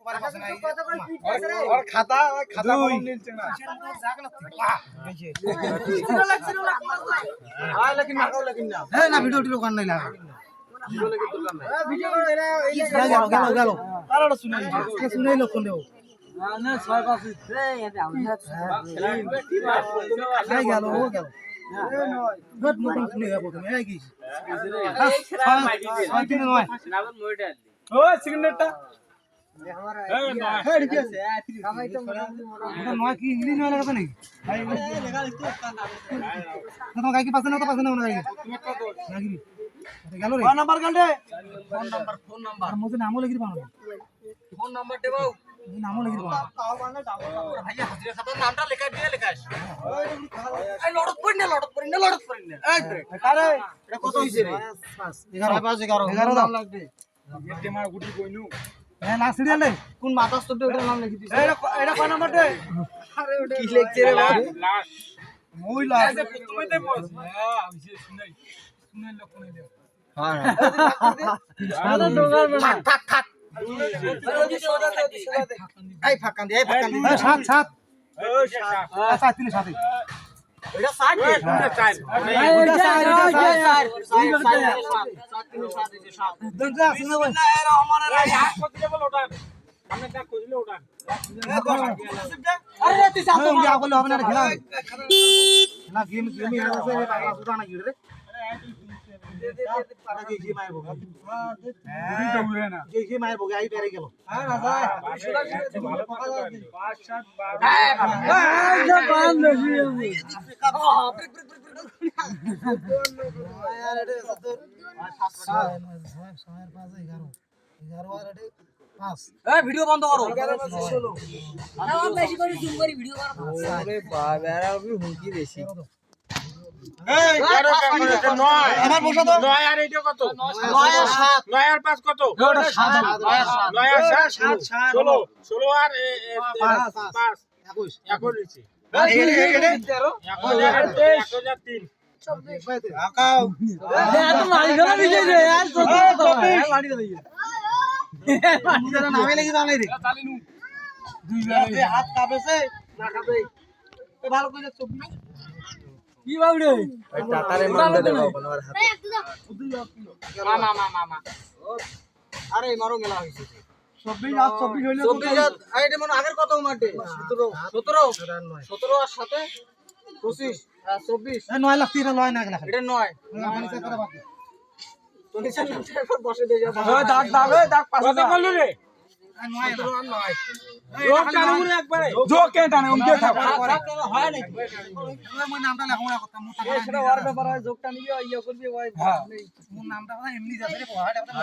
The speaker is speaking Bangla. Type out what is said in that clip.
और खाता कलम नीचे ना हां लेकिन ना है ना वीडियो कर नहीं ना वीडियो लेके तो करना है वीडियो गलो तारा सुनाई लोग कोन देओ ना 6 5 ए ये गलो हो गलो गुड मॉर्निंग सुने गया बोलते मैं की ओ सिग्नेटटा हेड के से कमाई तो नय की इंग्लिश में लगा नहीं तो काई के पास ना होना नहीं गलो रे फोन नंबर गल रे फोन नंबर मुझे नामो लगी पानो फोन नंबर दे बाऊ नामो लगी पानो भैया हाजिरा खाता नामটা লেখা দিয়ে লেখাস এই লড়ত পড়িনা এই আরে এটা কত হইছে রে 11 দাম লাগবে এতে মার গুটি কইনু এ না সিরিয়াল রে কোন মাথা স্টপে ওটার নাম লিখি দিছে এটা কয় নাম্বার দে আরে ওটা কি লিখছে রে লাস্ট মই লাস্ট তুমি তে পড়ছ হ্যাঁ আমি শুনাই লোক কোনে দে হ্যাঁ আরে ডোগার না থাক এই ফাকান দে সাত সাত তিন সাত এটা 60 এটা 4 এটা ভিডিও বন্ধ করো বেশি করে জুম করে ভিডিও করো আরে বাবা আমি হুমকি বেশি এই আমার বসা তো 9 আর এটা কত 9 আর 7 9 আর 5 কত ওটা 7 9 আর 7 16 16 আর 5 21 নিচে এটা 1003 আকাও এত মারি গলা দিছে রে আর কত মারি গলা দিছে মুজরা নামে লাগি জানাই রে চালিনু দুই বে হাত কাঁপেছে না কাঁপে এ ভালো কইলে 24 কি বাউড়ে ওই টাটারে মন্দে দেব কোনবার হাতে মামা আরে মারো মেলা হইছে 24 আর 24 হইলো 24 এইটা মনে আগের কত মাঠে 17 আর সাথে 25 আর 24 এ 9 লাখ 3 লয় না গলা এটা 9 মানে কত বাকি তো নিচে নাম্বার বসে দে যা দাগ পাশে কত বললি রে 9 আর 9 জোক টানে একবারে জোক কে টানে উমকে থাক হয় নাকি মই নামটা লেখা কথা মোটা করে সেটা ওর ব্যাপার হয় জোক টানি ইয়া করবি ওই মোর নামটা কথা এমনি যাবে রে পড়াটা কথা